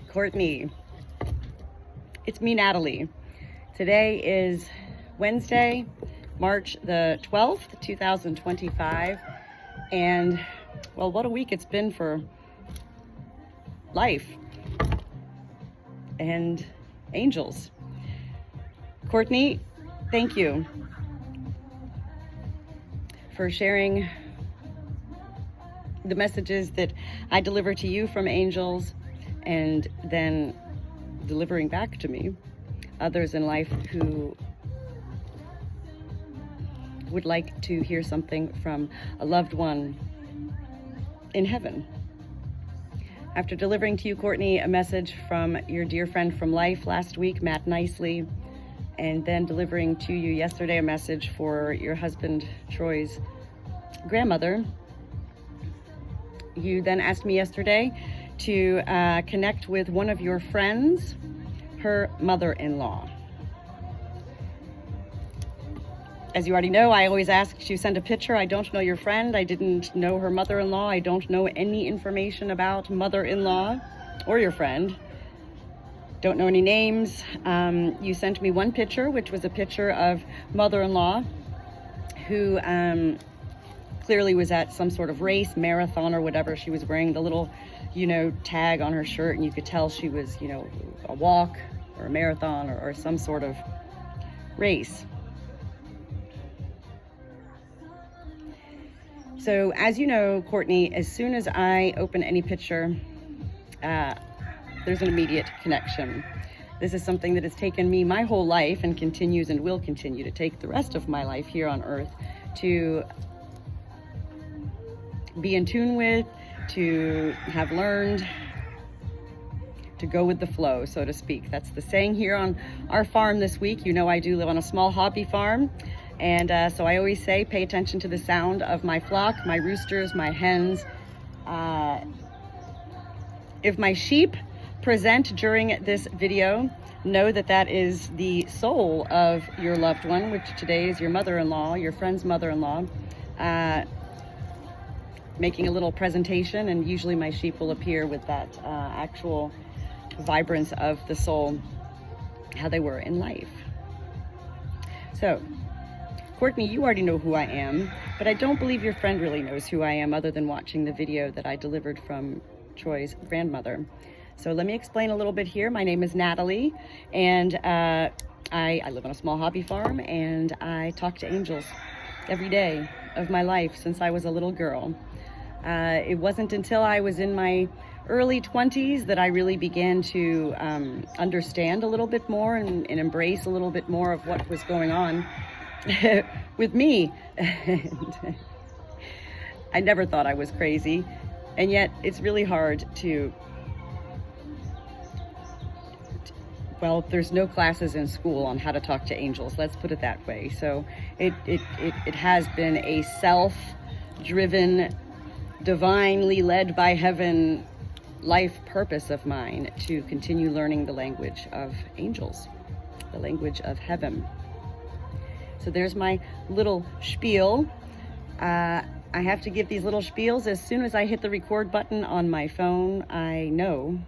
Courtney, it's me, Natalie. Today is Wednesday, March the 12th, 2025, and well, what a week it's been for life and angels. Courtney, thank you for sharing the messages that I deliver to you from angels and then delivering back to me others in life who would like to hear something from a loved one in heaven. After delivering to you, Courtney, a message from your dear friend from life last week, Matt Nicely, and then delivering to you yesterday a message for your husband, Troy's grandmother, you then asked me yesterday to connect with one of your friends, her mother-in-law. As you already know, I always ask to send a picture. I don't know your friend. I didn't know her mother-in-law. I don't know any information about mother-in-law or your friend. Don't know any names. You sent me one picture, which was a picture of mother-in-law who clearly was at some sort of race, marathon or whatever. She was wearing the little, tag on her shirt, and you could tell she was, a walk or a marathon or some sort of race. So as you know, Courtney, as soon as I open any picture, there's an immediate connection. This is something that has taken me my whole life and continues and will continue to take the rest of my life here on earth to be in tune with, to have learned, to go with the flow, so to speak. That's the saying here on our farm this week. I do live on a small hobby farm. And so I always say, pay attention to the sound of my flock, my roosters, my hens. If my sheep present during this video, know that that is the soul of your loved one, which today is your mother-in-law, your friend's mother-in-law, making a little presentation, and usually my sheep will appear with that actual vibrance of the soul, how they were in life. So, Courtney, you already know who I am, but I don't believe your friend really knows who I am other than watching the video that I delivered from Troy's grandmother. So let me explain a little bit here. My name is Natalie, and I live on a small hobby farm, and I talk to angels every day of my life since I was a little girl. It wasn't until I was in my early 20s that I really began to understand a little bit more and embrace a little bit more of what was going on with me. I never thought I was crazy, and yet it's really hard to, well, there's no classes in school on how to talk to angels, let's put it that way. So it has been a self-driven, divinely led by heaven life purpose of mine to continue learning the language of angels, the language of heaven. So there's my little spiel. I have to give these little spiels as soon as I hit the record button on my phone. I know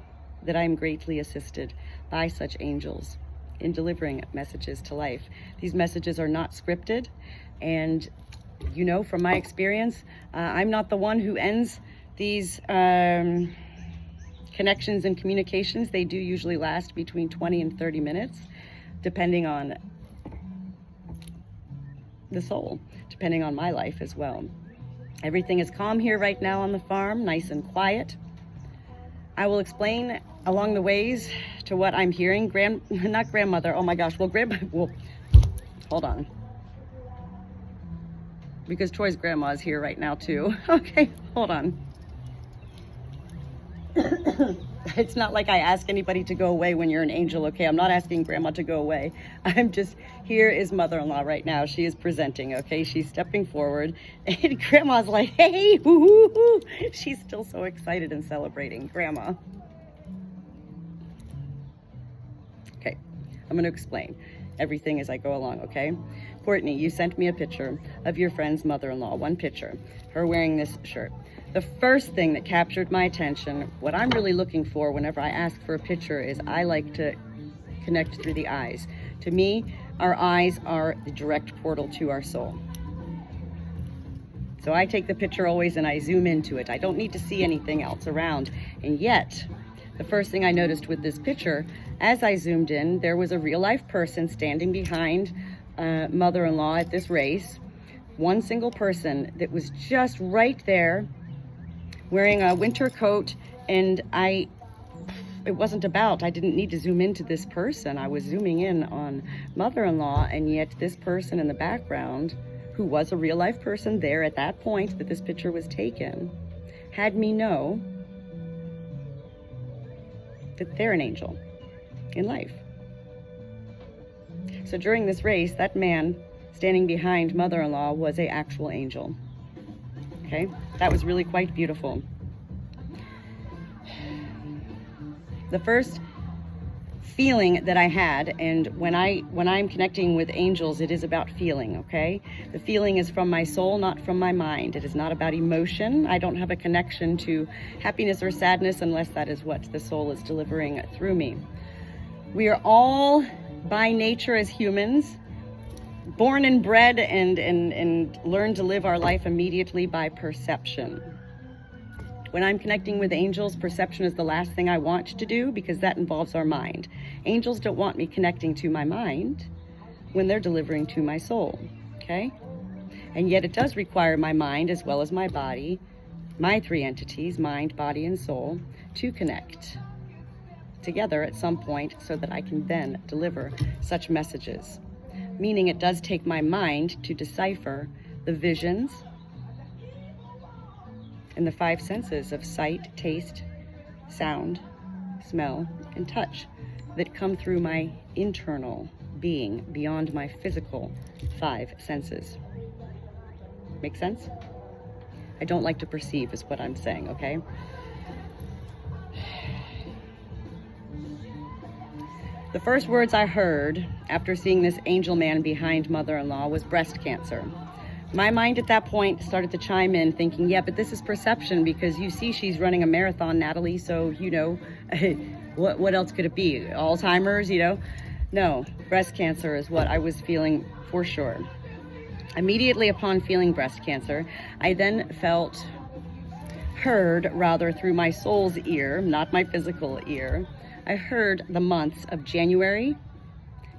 that I'm greatly assisted by such angels in delivering messages to life. These messages are not scripted, and from my experience, I'm not the one who ends these connections and communications. They do usually last between 20 and 30 minutes, depending on the soul, depending on my life as well. Everything is calm here right now on the farm, nice and quiet. I will explain along the ways to what I'm hearing. Not grandmother, oh my gosh, well, hold on. Because Troy's grandma is here right now too. Okay, hold on. It's not like I ask anybody to go away when you're an angel, okay? I'm not asking grandma to go away. Here is mother-in-law right now. She is presenting, okay? She's stepping forward, and grandma's like, hey, woo-hoo-hoo. She's still so excited and celebrating. Grandma. Okay, I'm gonna explain everything as I go along, okay? Courtney, you sent me a picture of your friend's mother-in-law, one picture, her wearing this shirt. The first thing that captured my attention, what I'm really looking for whenever I ask for a picture, is I like to connect through the eyes. To me, our eyes are the direct portal to our soul. So I take the picture always and I zoom into it. I don't need to see anything else around. And yet, the first thing I noticed with this picture, as I zoomed in, there was a real life person standing behind mother-in-law at this race. One single person that was just right there, wearing a winter coat, and I didn't need to zoom into this person. I was zooming in on mother-in-law, and yet this person in the background, who was a real life person there at that point that this picture was taken, had me know that they're an angel in life. So during this race, that man standing behind mother-in-law was an actual angel. Okay, that was really quite beautiful. The first feeling that I had, and when I'm connecting with angels, it is about feeling, okay? The feeling is from my soul, not from my mind. It is not about emotion. I don't have a connection to happiness or sadness unless that is what the soul is delivering through me. We are all, by nature as humans, born and bred and learn to live our life immediately by perception. When I'm connecting with angels, perception is the last thing I want to do because that involves our mind. Angels don't want me connecting to my mind when they're delivering to my soul, okay? And yet it does require my mind as well as my body, my three entities, mind, body, and soul, to connect together at some point so that I can then deliver such messages. Meaning it does take my mind to decipher the visions and the five senses of sight, taste, sound, smell, and touch that come through my internal being beyond my physical five senses. Make sense? I don't like to perceive is what I'm saying, okay? The first words I heard after seeing this angel man behind mother-in-law was breast cancer. My mind at that point started to chime in thinking, yeah, but this is perception because you see she's running a marathon, Natalie, so, you know, what else could it be? Alzheimer's, you know? No, breast cancer is what I was feeling for sure. Immediately upon feeling breast cancer, I then heard rather through my soul's ear, not my physical ear, I heard the months of January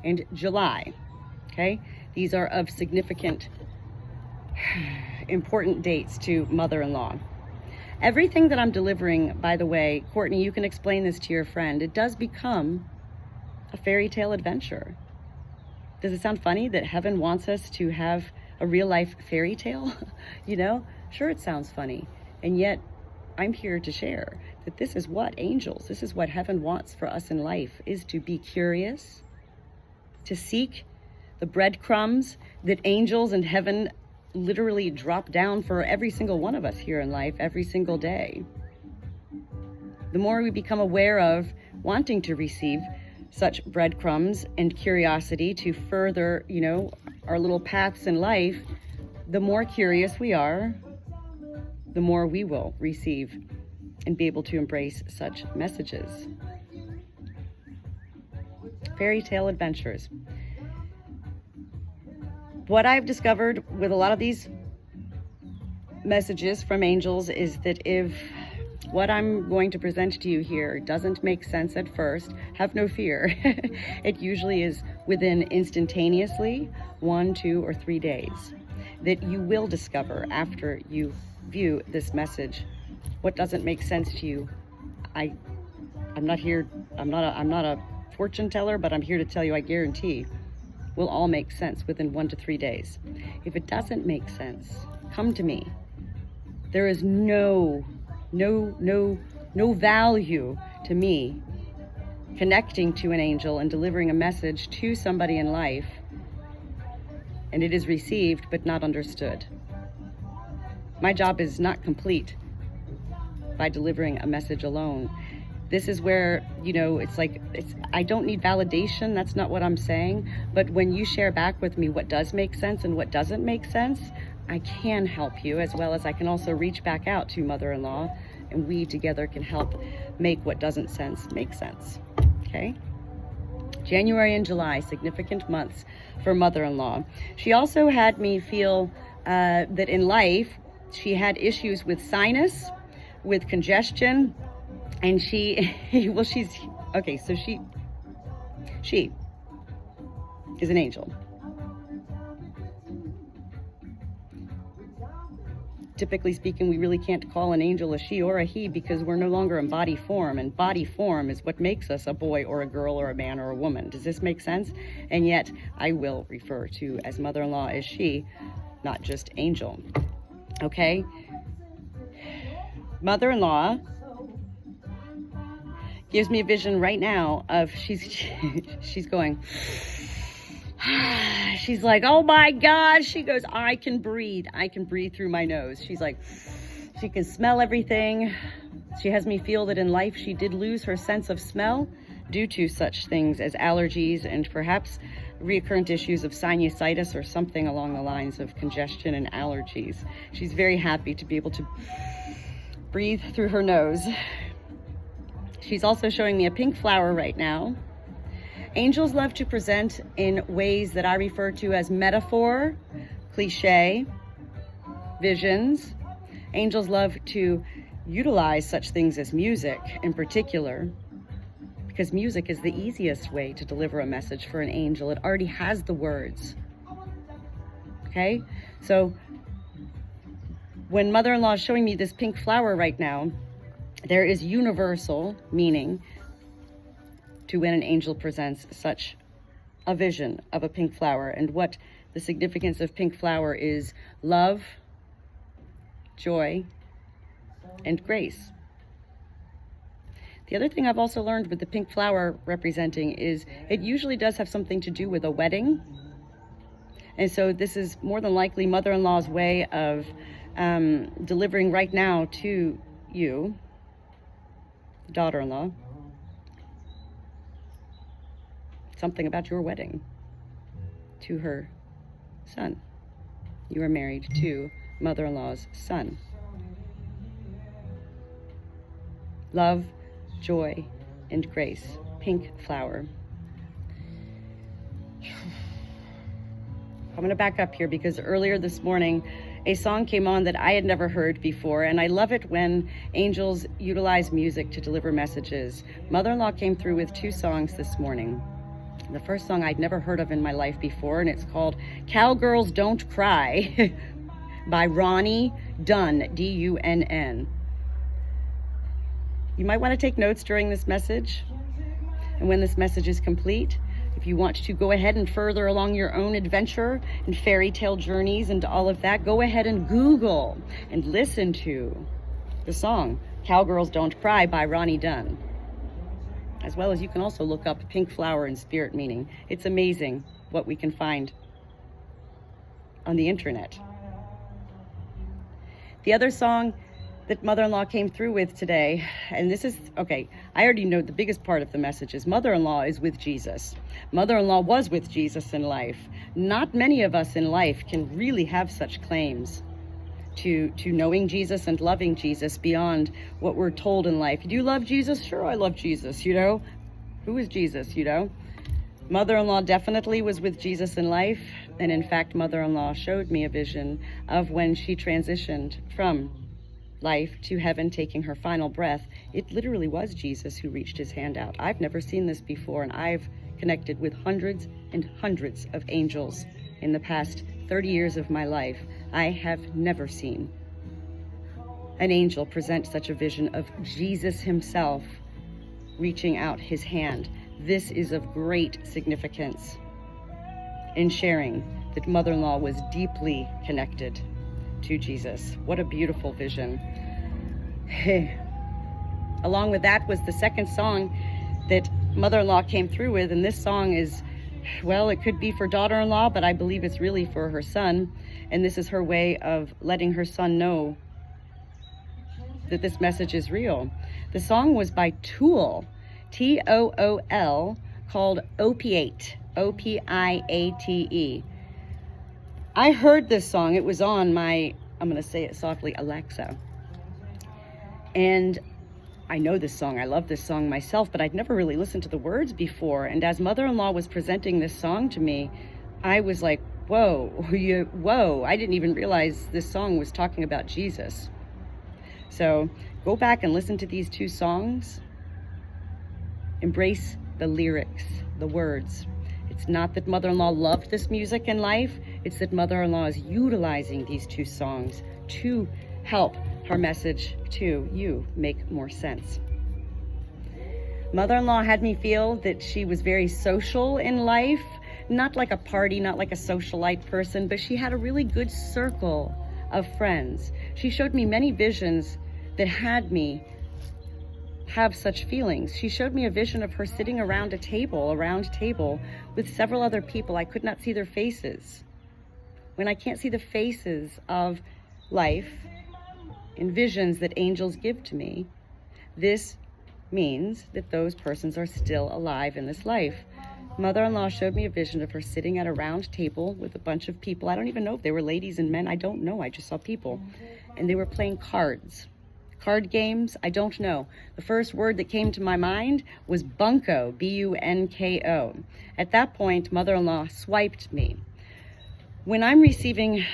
and July, okay? These are of significant important dates to mother-in-law. Everything that I'm delivering, by the way, Courtney, you can explain this to your friend, it does become a fairy tale adventure. Does it sound funny that heaven wants us to have a real life fairy tale? You know, sure, it sounds funny. And yet I'm here to share that this is what angels, this is what heaven wants for us in life, is to be curious, to seek the breadcrumbs that angels and heaven literally drop down for every single one of us here in life every single day. The more we become aware of wanting to receive such breadcrumbs and curiosity to further, you know, our little paths in life, the more curious we are, the more we will receive and be able to embrace such messages. Fairy tale adventures. What I've discovered with a lot of these messages from angels is that if what I'm going to present to you here doesn't make sense at first, have no fear. It usually is within instantaneously 1, 2, or 3 days that you will discover after you view this message what doesn't make sense to you. I'm not a fortune teller, but I'm here to tell you I guarantee will all make sense within 1 to 3 days. If it doesn't make sense, come to me. There is no value to me connecting to an angel and delivering a message to somebody in life, and it is received but not understood. My job is not complete by delivering a message alone. This is where, I don't need validation. That's not what I'm saying. But when you share back with me what does make sense and what doesn't make sense, I can help you, as well as I can also reach back out to mother-in-law, and we together can help make what doesn't make sense. Okay? January and July, significant months for mother-in-law. She also had me feel that in life, she had issues with sinus, with congestion, and she is an angel. Typically speaking, we really can't call an angel a she or a he because we're no longer in body form, and body form is what makes us a boy or a girl or a man or a woman. Does this make sense? And yet, I will refer to as mother-in-law as she, not just angel. Okay? Mother-in-law gives me a vision right now of she's going, she's like, oh my God. She goes, I can breathe through my nose. She's like, she can smell everything. She has me feel that in life she did lose her sense of smell due to such things as allergies and perhaps recurrent issues of sinusitis or something along the lines of congestion and allergies. She's very happy to be able to breathe through her nose. She's also showing me a pink flower right now. Angels love to present in ways that I refer to as metaphor, cliche, visions. Angels love to utilize such things as music in particular, because music is the easiest way to deliver a message for an angel. It already has the words. Okay? So when mother-in-law is showing me this pink flower right now, there is universal meaning to when an angel presents such a vision of a pink flower. And what the significance of pink flower is: love, joy, and grace. The other thing I've also learned with the pink flower representing is it usually does have something to do with a wedding. And so this is more than likely mother-in-law's way of delivering right now to you, daughter-in-law, something about your wedding to her son. You are married to mother-in-law's son. Love, joy, and grace. Pink flower. I'm going to back up here because earlier this morning a song came on that I had never heard before, and I love it when angels utilize music to deliver messages. Mother-in-law came through with 2 songs this morning. The first song I'd never heard of in my life before, and it's called Cowgirls Don't Cry by Ronnie Dunn, D-U-N-N. You might want to take notes during this message, and when this message is complete, if you want to go ahead and further along your own adventure and fairy tale journeys and all of that, go ahead and Google and listen to the song Cowgirls Don't Cry by Ronnie Dunn. As well as you can also look up pink flower and spirit meaning. It's amazing what we can find on the internet. The other song that mother-in-law came through with today, and this is, okay, I already know the biggest part of the message is mother-in-law is with Jesus. Mother-in-law was with Jesus in life. Not many of us in life can really have such claims to knowing Jesus and loving Jesus beyond what we're told in life. Do you love Jesus? Sure, I love Jesus, you know. Who is Jesus, you know? Mother-in-law definitely was with Jesus in life, and in fact, mother-in-law showed me a vision of when she transitioned from life to heaven, taking her final breath. It literally was Jesus who reached his hand out. I've never seen this before, and I've connected with hundreds and hundreds of angels in the past 30 years of my life. I have never seen an angel present such a vision of Jesus himself reaching out his hand. This is of great significance in sharing that mother-in-law was deeply connected to Jesus. What a beautiful vision. Along with that was the second song that mother-in-law came through with, and this song is, well, it could be for daughter-in-law, but I believe it's really for her son, and this is her way of letting her son know that this message is real. The song was by Tool, Tool, called Opiate, Opiate. I heard this song. It was on my, I'm going to say it softly, Alexa. And I know this song. I love this song myself, but I'd never really listened to the words before. And as mother-in-law was presenting this song to me, I was like, whoa, whoa. I didn't even realize this song was talking about Jesus. So go back and listen to these two songs. Embrace the lyrics, the words. It's not that mother-in-law loved this music in life. It's that mother-in-law is utilizing these two songs to help her message to you make more sense. Mother-in-law had me feel that she was very social in life, not like a party, not like a socialite person, but she had a really good circle of friends. She showed me many visions that had me have such feelings. She showed me a vision of her sitting around a round table with several other people. I could not see their faces. When I can't see the faces of life in visions that angels give to me, this means that those persons are still alive in this life. Mother-in-law showed me a vision of her sitting at a round table with a bunch of people. I don't even know if they were ladies and men. I don't know. I just saw people. And they were playing cards. Card games, I don't know. The first word that came to my mind was bunko, B-U-N-K-O. At that point, mother-in-law swiped me. When I'm receiving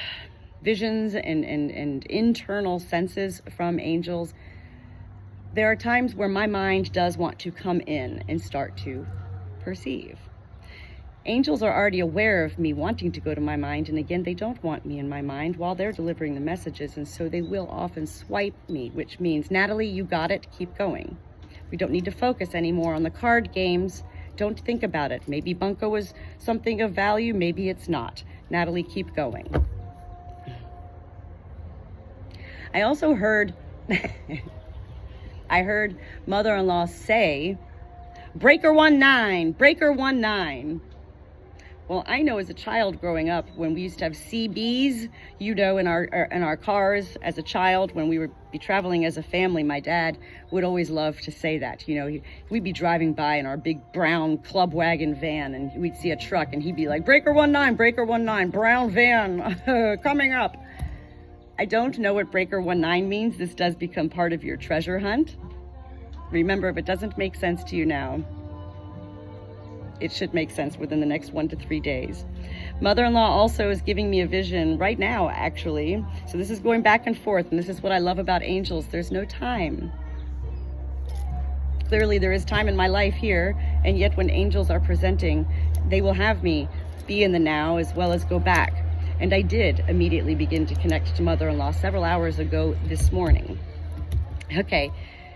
visions and internal senses from angels, there are times where my mind does want to come in and start to perceive. Angels are already aware of me wanting to go to my mind, and again, they don't want me in my mind while they're delivering the messages, and so they will often swipe me, which means, Natalie, you got it, keep going. We don't need to focus anymore on the card games. Don't think about it. Maybe bunko is something of value, maybe it's not. Natalie, keep going. I also heard, I heard mother-in-law say, breaker 19, breaker 19. Well, I know as a child growing up, when we used to have CBs, you know, in our cars as a child, when we would be traveling as a family, my dad would always love to say that. You know, we'd be driving by in our big brown club wagon van, and we'd see a truck, and he'd be like, breaker 19, brown van, coming up. I don't know what breaker 19 means. This does become part of your treasure hunt. Remember, if it doesn't make sense to you now, it should make sense within the next 1 to 3 days. Mother-in-law also is giving me a vision right now, actually. So this is going back and forth, and this is what I love about angels. There's no time. Clearly, there is time in my life here, and yet when angels are presenting, they will have me be in the now as well as go back. And I did immediately begin to connect to mother-in-law several hours ago this morning. Okay,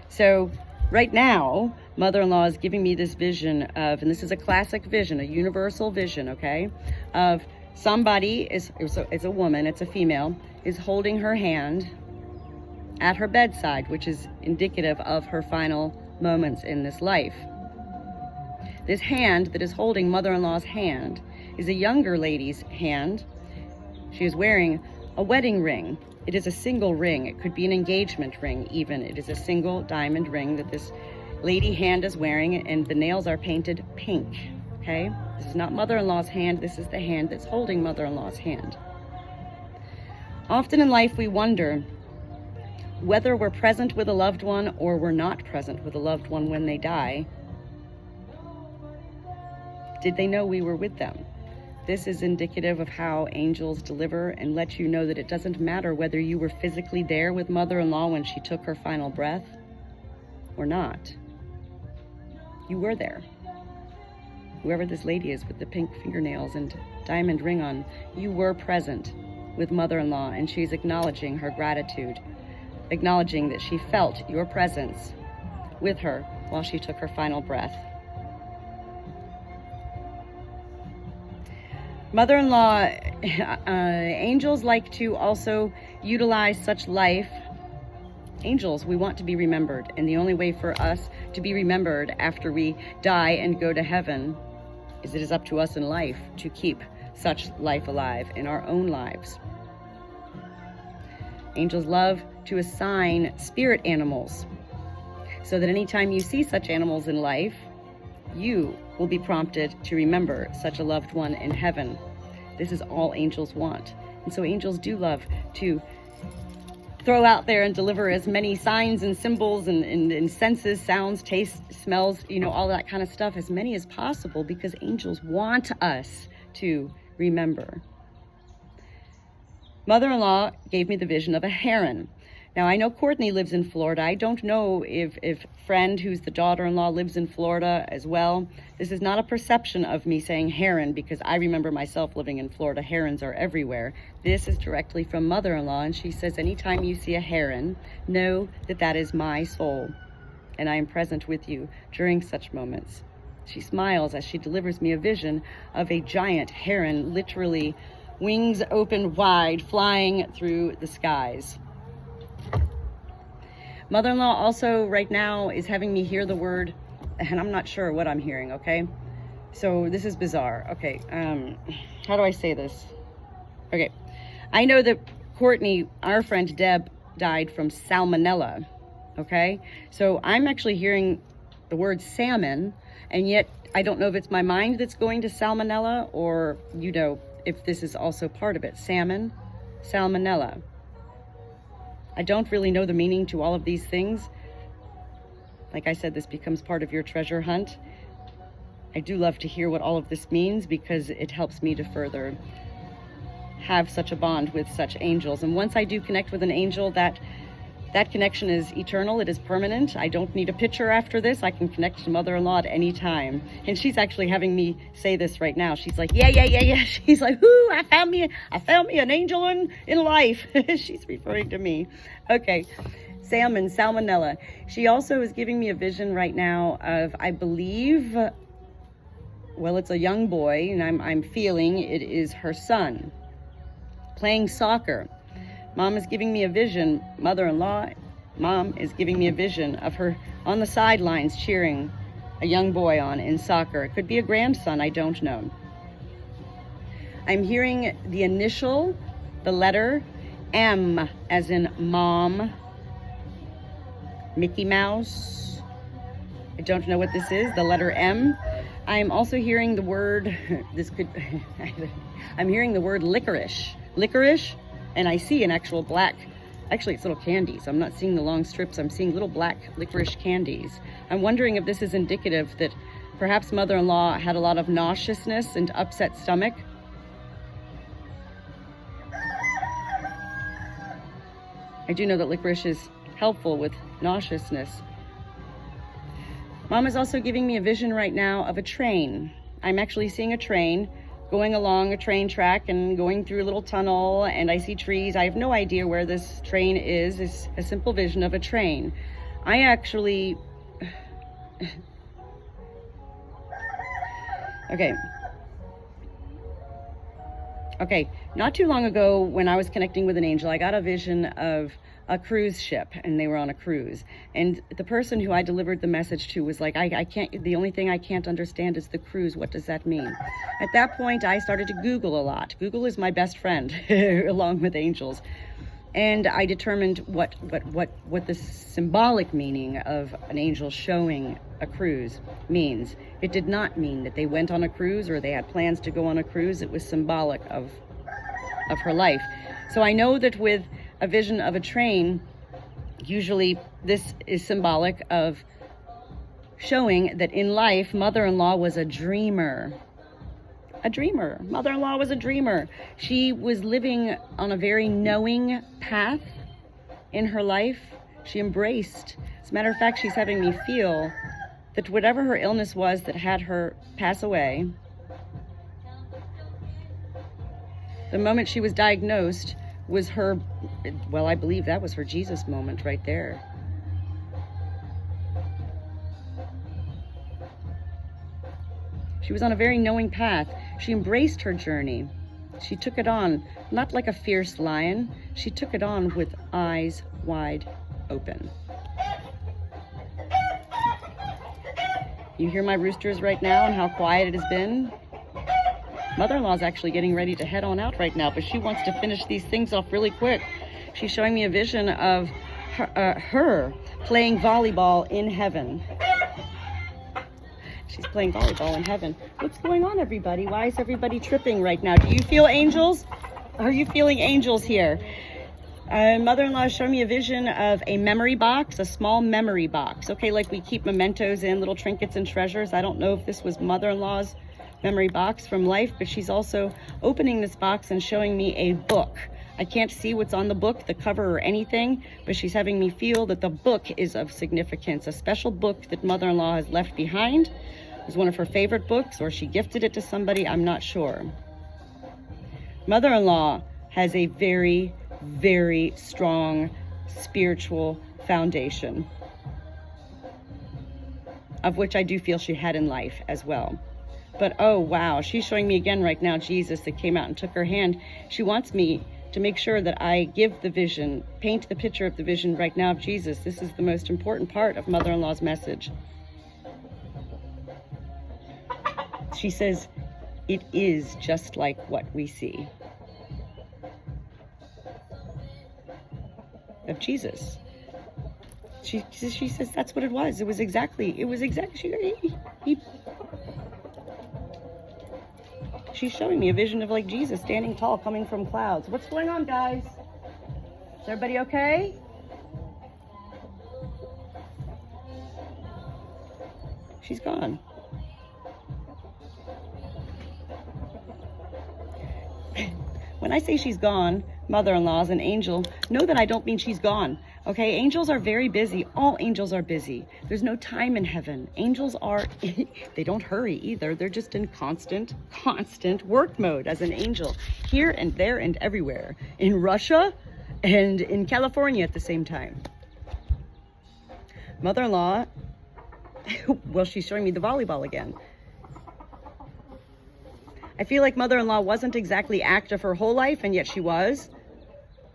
so right now, mother-in-law is giving me this vision of, and this is a classic vision, a universal vision, okay, of somebody, it's a woman, it's a female, is holding her hand at her bedside, which is indicative of her final moments in this life. This hand that is holding mother-in-law's hand is a younger lady's hand. She is wearing a wedding ring. It is a single ring. It could be an engagement ring even. It is a single diamond ring that this lady hand is wearing, and the nails are painted pink, okay? This is not mother-in-law's hand. This is the hand that's holding mother-in-law's hand. Often in life we wonder whether we're present with a loved one or we're not present with a loved one when they die. Did they know we were with them? This is indicative of how angels deliver and let you know that it doesn't matter whether you were physically there with mother-in-law when she took her final breath or not. You were there. Whoever this lady is with the pink fingernails and diamond ring on, you were present with mother-in-law, and she's acknowledging her gratitude, acknowledging that she felt your presence with her while she took her final breath. Mother-in-law, angels like to also utilize such life. Angels, we want to be remembered, and the only way for us to be remembered after we die and go to heaven is it is up to us in life to keep such life alive in our own lives. Angels love to assign spirit animals. so that anytime you see such animals in life, you will be prompted to remember such a loved one in heaven. This is all angels want. And so angels do love to throw out there and deliver as many signs and symbols and senses, sounds, tastes, smells, all that kind of stuff, as many as possible, because angels want us to remember. Mother-in-law gave me the vision of a heron. Now, I know Courtney lives in Florida. I don't know if friend, who's the daughter-in-law, lives in Florida as well. This is not a perception of me saying heron, because I remember myself living in Florida. Herons are everywhere. This is directly from mother-in-law, and she says, anytime you see a heron, know that that is my soul, and I am present with you during such moments. She smiles as she delivers me a vision of a giant heron, literally wings open wide, flying through the skies. Mother-in-law also right now is having me hear the word, and I'm not sure what I'm hearing, okay? So this is bizarre. Okay, how do I say this? Okay, I know that Courtney, our friend Deb, died from salmonella, okay? So I'm actually hearing the word salmon, and yet I don't know if it's my mind that's going to salmonella, or, if this is also part of it. Salmon, salmonella. I don't really know the meaning to all of these things. Like I said, this becomes part of your treasure hunt. I do love to hear what all of this means, because it helps me to further have such a bond with such angels. And once I do connect with an angel, that connection is eternal. It is permanent. I don't need a picture after this. I can connect to mother-in-law at any time. And she's actually having me say this right now. She's like, yeah. She's like, whoo, I found me an angel in life. She's referring to me. Okay. Salmonella. She also is giving me a vision right now of, I believe, well, it's a young boy, and I'm feeling it is her son playing soccer. Mom is giving me a vision, mother-in-law, Mom is giving me a vision of her on the sidelines cheering a young boy on in soccer. It could be a grandson, I don't know. I'm hearing the initial, the letter M, as in mom, Mickey Mouse. I don't know what this is, the letter M. I'm also hearing the word, I'm hearing the word licorice. Licorice, and I see an actual black, actually it's little candies. I'm not seeing the long strips, I'm seeing little black licorice candies. I'm wondering if this is indicative that perhaps mother-in-law had a lot of nauseousness and upset stomach. I do know that licorice is helpful with nauseousness. Mom is also giving me a vision right now of a train. I'm actually seeing a train going along a train track and going through a little tunnel, and I see trees. I have no idea where this train is. It's a simple vision of a train. I actually... Okay, not too long ago when I was connecting with an angel, I got a vision of a cruise ship, and they were on a cruise. And the person who I delivered the message to was like, I can't, the only thing I can't understand is the cruise. What does that mean? At that point, I started to Google a lot. Google is my best friend, along with angels. And I determined what the symbolic meaning of an angel showing a cruise means. It did not mean that they went on a cruise or they had plans to go on a cruise. It was symbolic of her life. So I know that with a vision of a train, usually this is symbolic of showing that in life, mother-in-law was a dreamer. A dreamer. Mother-in-law was a dreamer. She was living on a very knowing path in her life. She embraced. As a matter of fact, she's having me feel that whatever her illness was that had her pass away, the moment she was diagnosed was her, well, I believe that was her Jesus moment right there. She was on a very knowing path. She embraced her journey. She took it on, not like a fierce lion. She took it on with eyes wide open. You hear my roosters right now and how quiet it has been? Mother-in-law's actually getting ready to head on out right now, but she wants to finish these things off really quick. She's showing me a vision of her playing volleyball in heaven. She's playing volleyball in heaven. What's going on, everybody? Why is everybody tripping right now? Do you feel angels? Are you feeling angels here? Mother-in-law showed me a vision of a memory box, a small memory box. Okay, like we keep mementos in, little trinkets and treasures. I don't know if this was mother-in-law's memory box from life, but she's also opening this box and showing me a book. I can't see what's on the book, the cover or anything, but she's having me feel that the book is of significance, a special book that mother-in-law has left behind. It was one of her favorite books, or she gifted it to somebody, I'm not sure. Mother-in-law has a very, very strong spiritual foundation, of which I do feel she had in life as well. But oh wow, she's showing me again right now Jesus that came out and took her hand. She wants me to make sure that I give the vision, paint the picture of the vision right now of Jesus. This is the most important part of mother-in-law's message. She says, it is just like what we see of Jesus. She says that's what it was. It was exactly, she's showing me a vision of like Jesus standing tall coming from clouds. What's going on, guys? Is everybody okay? She's gone. When I say she's gone, mother-in-law's an angel, know that I don't mean she's gone. Okay, angels are very busy. All angels are busy. There's no time in heaven. Angels are, they don't hurry either. They're just in constant work mode as an angel. Here and there and everywhere. In Russia and in California at the same time. Mother-in-law, well, she's showing me the volleyball again. I feel like mother-in-law wasn't exactly active her whole life, and yet she was.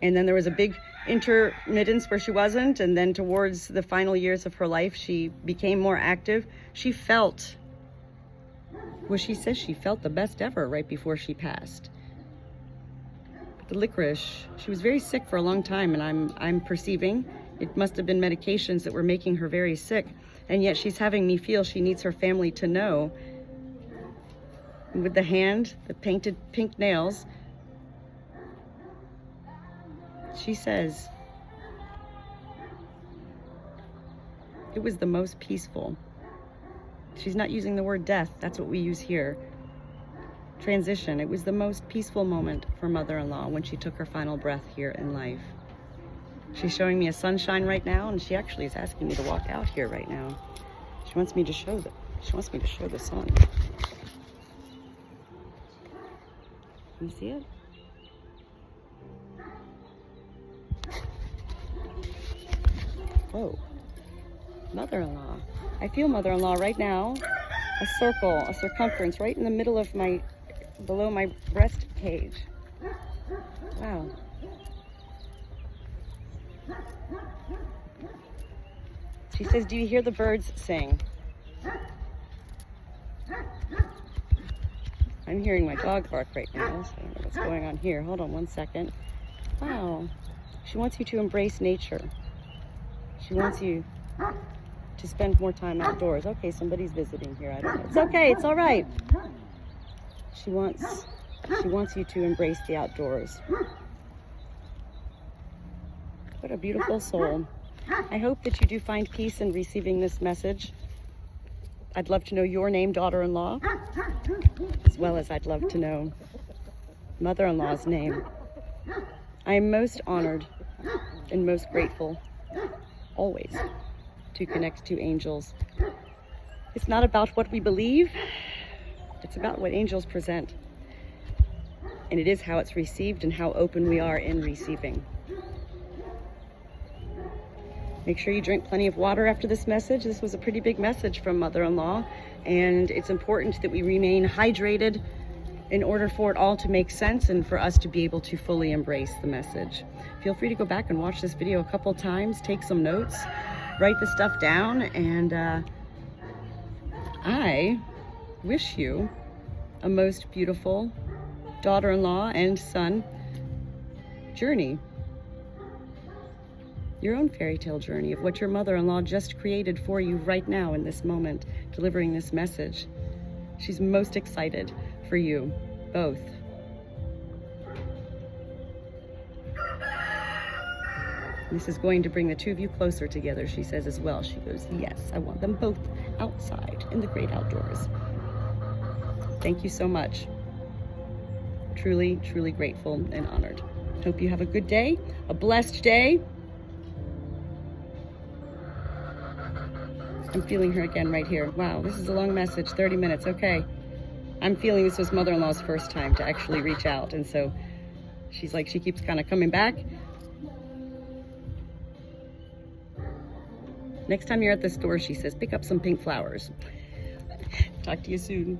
And then there was a big intermittence where she wasn't, and then towards the final years of her life, she became more active. She felt, well, she says she felt the best ever right before she passed. The licorice, she was very sick for a long time, and I'm perceiving it must have been medications that were making her very sick, and yet she's having me feel she needs her family to know. With the hand, the painted pink nails, she says it was the most peaceful. She's not using the word death. That's what we use here. Transition. It was the most peaceful moment for mother-in-law when she took her final breath here in life. She's showing me a sunshine right now, and she actually is asking me to walk out here right now. She wants me to show the sun. Can you see it? Whoa. Mother-in-law. I feel mother-in-law right now. A circle, a circumference right in the middle of below my breast cage. Wow. She says, do you hear the birds sing? I'm hearing my dog bark right now, so I don't know what's going on here. Hold on one second. Wow. She wants you to embrace nature. She wants you to spend more time outdoors. Okay, somebody's visiting here. I don't know. It's okay. It's all right. She wants you to embrace the outdoors. What a beautiful soul. I hope that you do find peace in receiving this message. I'd love to know your name, daughter-in-law, as well as I'd love to know mother-in-law's name. I am most honored and most grateful, always, to connect to angels. It's not about what we believe, it's about what angels present. And it is how it's received and how open we are in receiving. Make sure you drink plenty of water after this message. This was a pretty big message from mother-in-law, and it's important that we remain hydrated in order for it all to make sense and for us to be able to fully embrace the message. Feel free to go back and watch this video a couple times, take some notes, write the stuff down, and I wish you a most beautiful daughter-in-law and son journey your own fairy tale journey of what your mother-in-law just created for you right now in this moment, delivering this message. She's most excited for you, both. This is going to bring the two of you closer together, she says as well. She goes, yes, I want them both outside in the great outdoors. Thank you so much. Truly, truly grateful and honored. Hope you have a good day, a blessed day. I'm feeling her again right here. Wow, this is a long message, 30 minutes, okay. I'm feeling this was mother-in-law's first time to actually reach out, and so she's like, she keeps kind of coming back. Next time you're at the store, she says, pick up some pink flowers. Talk to you soon.